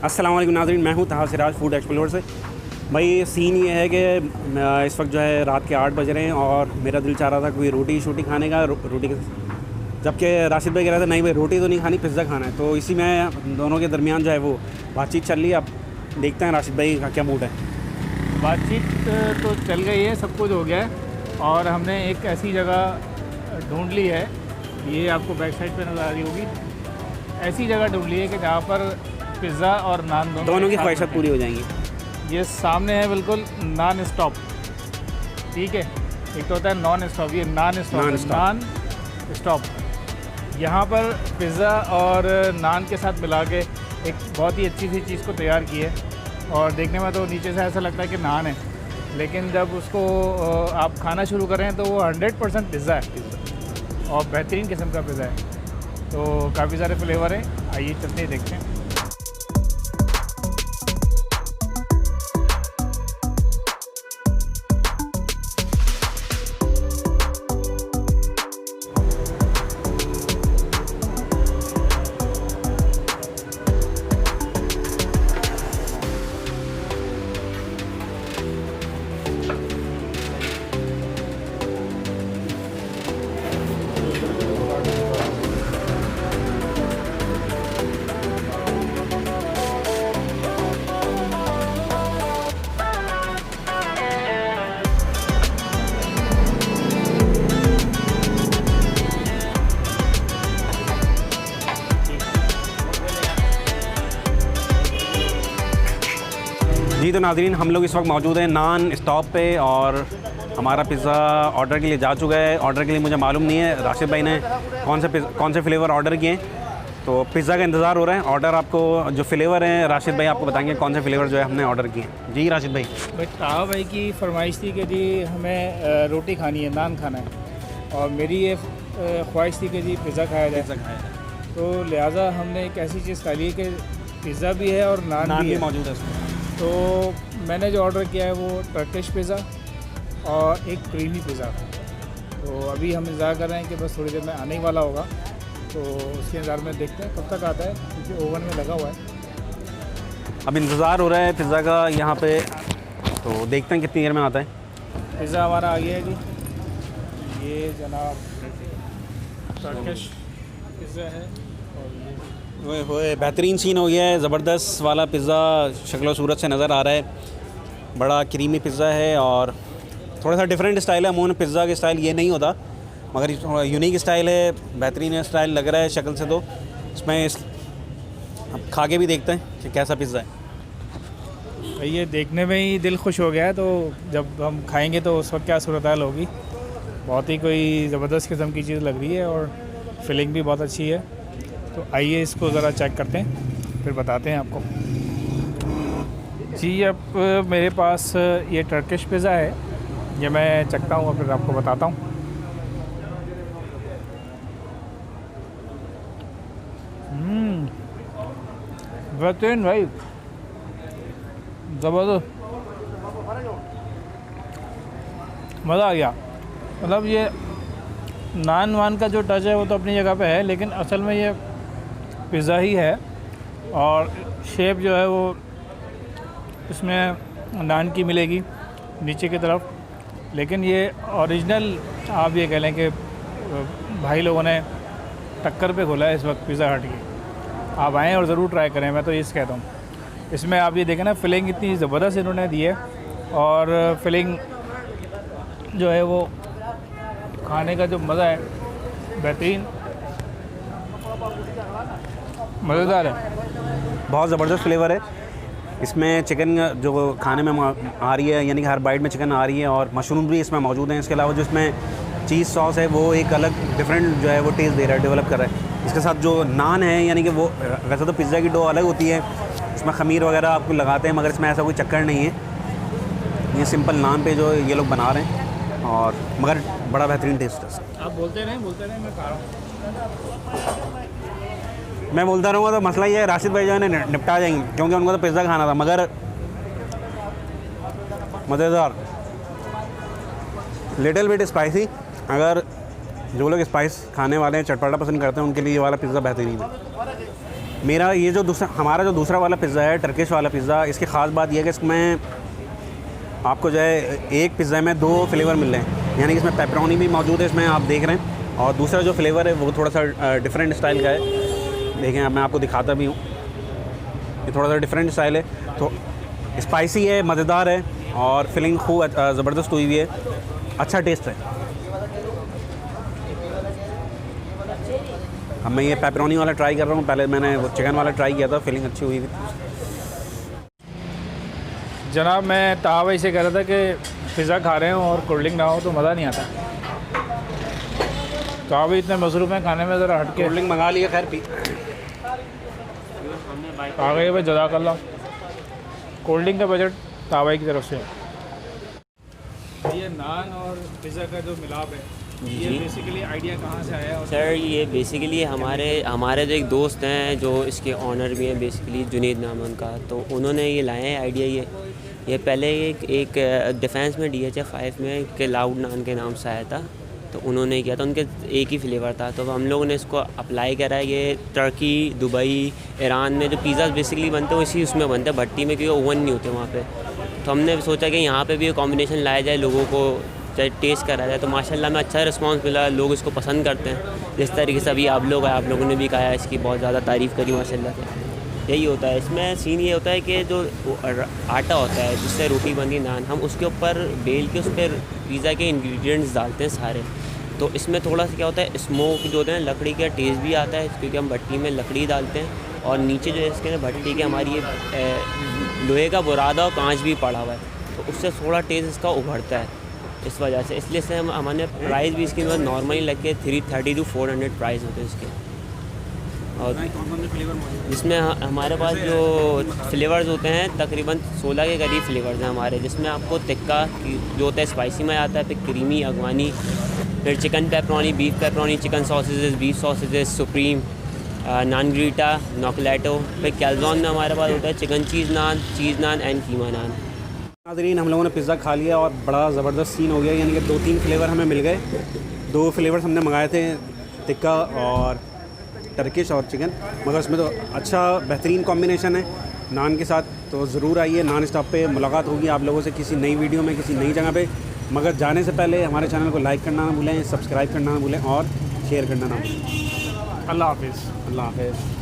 अस्सलाम वालेकुम नाज़रीन, मैं हूँ ताहा सिराज फूड एक्सप्लोरर से। भाई सीन ये है कि इस वक्त जो है रात के 8 बज रहे हैं और मेरा दिल चाह रहा था कोई रोटी शोटी खाने का, रोटी के, जबकि राशिद भाई कह रहे थे नहीं भाई रोटी तो नहीं खानी, पिज़्ज़ा खाना है। तो इसी में दोनों के दरमियान जो है वो बातचीत चल रही है। अब देखते हैं राशिद भाई का क्या मूड है। बातचीत तो चल गई है, सब कुछ हो गया है और हमने एक ऐसी जगह ढूंढ ली है, ये आपको बैक साइड पे नज़र आ रही होगी। ऐसी जगह ढूंढ ली है कि जहाँ पर पिज़्ज़ा और नान दोनों की ख्वाहिशात पूरी हो जाएंगी। ये सामने है बिल्कुल नॉन स्टॉप, ठीक है। एक तो होता है नॉन स्टॉप, ये नॉन स्टॉप। यहाँ पर पिज़्ज़ा और नान के साथ मिला के एक बहुत ही अच्छी सी चीज़ को तैयार की है और देखने में तो नीचे से ऐसा लगता है कि नान है, लेकिन जब उसको आप खाना शुरू करें तो वो 100% पिज़्ज़ा है और बेहतरीन किस्म का पिज़्ज़ा है। तो काफ़ी सारे फ्लेवर हैं, आइए चलते हैं देखते हैं। जी तो नाज़रीन, हम लोग इस वक्त मौजूद हैं नान स्टॉप पे और हमारा पिज़्ज़ा ऑर्डर के लिए जा चुका है। ऑर्डर के लिए मुझे मालूम नहीं है राशिद भाई ने कौन से फ्लेवर ऑर्डर किए हैं, तो पिज़्ज़ा का इंतज़ार हो रहा है। ऑर्डर आपको जो फ्लेवर हैं राशिद भाई आपको बताएंगे कौन से फ्लेवर जो है हमने ऑर्डर किए हैं। जी राशिद भाई। ताहा भाई की फरमाइश थी कि जी हमें रोटी खानी है, नान खाना है, और मेरी ये ख्वाहिश थी कि जी पिज़्ज़ा खाया जाए। तो लिहाजा हमने एक ऐसी चीज़ खा ली है कि पिज़्ज़ा भी है और नान भी मौजूद है इसमें। तो मैंने जो ऑर्डर किया है वो टर्किश पिज़्ज़ा और एक क्रीमी पिज़्ज़ा। तो अभी हम इंतज़ार कर रहे हैं कि बस थोड़ी देर में आने ही वाला होगा, तो उसके इंतज़ार में देखते हैं कब तक आता है, क्योंकि ओवन में लगा हुआ है। अब इंतज़ार हो रहा है पिज़्ज़ा का यहाँ पे, तो देखते हैं कितनी देर में आता है। पिज़्ज़ा हमारा आ गया है जी, ये जनाब टर्किश पिज़्ज़ा है और ये ओए बेहतरीन सीन हो गया है। ज़बरदस्त वाला पिज़्ज़ा शक्ल सूरत से नज़र आ रहा है, बड़ा क्रीमी पिज़्ज़ा है और थोड़ा सा डिफरेंट स्टाइल है। अमूमन पिज़्ज़ा के स्टाइल ये नहीं होता, मगर थोड़ा यूनिक स्टाइल है, बेहतरीन स्टाइल लग रहा है शक्ल से। तो इसमें अब खा के भी देखते हैं कि कैसा पिज़्ज़ा है। ये देखने में ही दिल खुश हो गया है, तो जब हम खाएंगे तो उस वक्त क्या सूरत हाल होगी। बहुत ही कोई ज़बरदस्त किस्म की चीज़ लग रही है और फिलिंग भी बहुत अच्छी है। तो आइए इसको ज़रा चेक करते हैं, फिर बताते हैं आपको। जी अब मेरे पास ये टर्किश पिज़्ज़ा है, ये मैं चखता हूँ और फिर आपको बताता हूँ। बेहतरीन भाई, ज़बरदस्त, मज़ा आ गया। मतलब ये नान वान का जो टच है वो तो अपनी जगह पे है, लेकिन असल में ये पिज़्ज़ा ही है और शेप जो है वो इसमें नान की मिलेगी नीचे की तरफ, लेकिन ये ओरिजिनल आप ये कह लें कि भाई लोगों ने टक्कर पे खोला है इस वक्त पिज़्ज़ा हट की। आप आएँ और ज़रूर ट्राई करें, मैं तो ये कहता हूँ। इसमें आप ये देखें ना, फिलिंग इतनी ज़बरदस्त इन्होंने दी है और फिलिंग जो है वो खाने का जो मज़ा है बेहतरीन, मज़ेदार है, बहुत ज़बरदस्त फ्लेवर है। इसमें चिकन जो खाने में आ रही है, यानी कि हर बाइट में चिकन आ रही है और मशरूम भी इसमें मौजूद हैं। इसके अलावा जो इसमें चीज़ सॉस है वो एक अलग डिफरेंट जो है वो टेस्ट दे रहा है, डेवलप कर रहा है। इसके साथ जो नान है, यानी कि वो वैसे तो पिज़्ज़ा की डो अलग होती है, इसमें खमीर वगैरह आपको लगाते हैं, मगर इसमें ऐसा कोई चक्कर नहीं है। ये सिंपल नान पे जो ये लोग बना रहे हैं और मगर बड़ा बेहतरीन टेस्ट है। आप बोलते रहें, मैं खा रहा हूँ। मैं बोलता रहूँगा तो मसला ये है, राशिद भाई जो है निपटा जाएंगे, क्योंकि उनको तो पिज़्ज़ा खाना था, मगर मज़ेदार, लिटिल बिट स्पाइसी। अगर जो लोग स्पाइस खाने वाले हैं, चटपटा पसंद करते हैं, उनके लिए ये वाला पिज़्ज़ा बेहतरीन है। मेरा ये जो हमारा जो दूसरा वाला पिज़्ज़ा है, टर्किश वाला पिज़्ज़ा, इसकी ख़ास बात यह है कि इसमें आपको जो है एक पिज़्ज़ा में 2 फ्लेवर मिल रहे हैं, यानी कि इसमें पेपरोनी भी मौजूद है, इसमें आप देख रहे हैं, और दूसरा जो फ्लेवर है वो थोड़ा सा डिफरेंट स्टाइल का है। देखें, अब मैं आपको दिखाता भी हूँ, ये थोड़ा सा डिफरेंट स्टाइल है, तो स्पाइसी है, मज़ेदार है, और फिलिंग खूब ज़बरदस्त हुई हुई है, अच्छा टेस्ट है। अब मैं ये पेपरोनी वाला ट्राई कर रहा हूँ, पहले मैंने वो चिकन वाला ट्राई किया था, फिलिंग अच्छी हुई थी। जनाब, मैं ताहा भाई से कह रहा था कि पिज़्ज़ा खा रहे हो और कोल्ड ड्रिंक ना हो तो मज़ा नहीं आता। ताहा भाई इतने मसरूफ़ हैं खाने में, ज़रा हट के कोल्ड ड्रिंक मंगा लिया, खैर पी आ गए भाई, जज़ाकल्लाह। कोल्ड ड्रिंक का बजट ताहा भाई की तरफ से। ये नान और पिज़्ज़ा का जो मिलाप है, ये बेसिकली आइडिया कहाँ से आया? सर, ये बेसिकली हमारे जो एक दोस्त हैं जो इसके ऑनर भी हैं, बेसिकली जुनेद नाम है उनका, तो उन्होंने ये लाए हैं आइडिया। ये पहले एक डिफेंस में DHF 5 में के लाउड नान के नाम से आया था, तो उन्होंने किया था, उनके एक ही फ्लेवर था, तो हम लोगों ने इसको अप्लाई करा है। ये टर्की, दुबई, ईरान में जो पिज़्ज़ा बेसिकली बनते हैं वो इसी उसमें बनते हैं, भट्टी में, क्योंकि ओवन नहीं होते वहाँ पे। तो हमने सोचा कि यहाँ पे भी ये कॉम्बिनेशन लाया जाए, लोगों को चाहे टेस्ट करा जाए, तो माशाल्लाह में अच्छा रिस्पांस मिला, लोग इसको पसंद करते हैं। जिस तरीके से अभी आप लोगों ने भी कहा, इसकी बहुत ज़्यादा तारीफ़ करी माशाल्लाह से। यही होता है इसमें, सीन ये होता है कि जो आटा होता है जिससे रोटी बनती है, नान, हम उसके ऊपर बेल के उस पर पिज़्ज़ा के इंग्रेडिएंट्स डालते हैं सारे। तो इसमें थोड़ा सा क्या होता है, स्मोक जो होता है, लकड़ी का टेस्ट भी आता है, क्योंकि हम भट्टी में लकड़ी डालते हैं, और नीचे जो है इसके भट्टी के हमारी ये लोहे का बुरादा और कांच भी पड़ा हुआ है, तो उससे थोड़ा टेस्ट इसका उभरता है इस वजह से। इसलिए से हमारे प्राइस भी इसकी नॉर्मली लग के 330 to 400 प्राइस होते हैं इसके। और जिसमें हमारे पास जो फ्लेवर्स होते हैं तकरीबन 16 के करीब फ्लेवर्स हैं हमारे, जिसमें आपको टिक्का जो होता है स्पाइसी में आता है, फिर क्रीमी, अगवानी, फिर chicken pepperoni, beef pepperoni, chicken sausages, beef sausages, supreme, नान ग्रीटा, नॉकलेटो, फिर कैल्जोन में हमारे पास होता है चिकन चीज़ नान एंड कीमा नान। नाज़रीन, हम लोगों ने पिज़्ज़ा खा लिया और बड़ा ज़बरदस्त सीन हो गया, यानी कि 2-3 फ्लेवर हमें मिल गए। 2 फ्लेवर्स हमने मंगाए थे, टिक्का और टर्किश और चिकन, मगर उसमें तो अच्छा बेहतरीन कॉम्बिनेशन है नान के साथ। तो ज़रूर आइए, नान स्टॉप पे मुलाकात होगी आप लोगों से किसी नई वीडियो में, किसी नई जगह पे। मगर जाने से पहले हमारे चैनल को लाइक करना ना भूलें, सब्सक्राइब करना ना भूलें, और शेयर करना ना भूलें। अल्लाह हाफिज़। अल्लाह हाफ़िज़।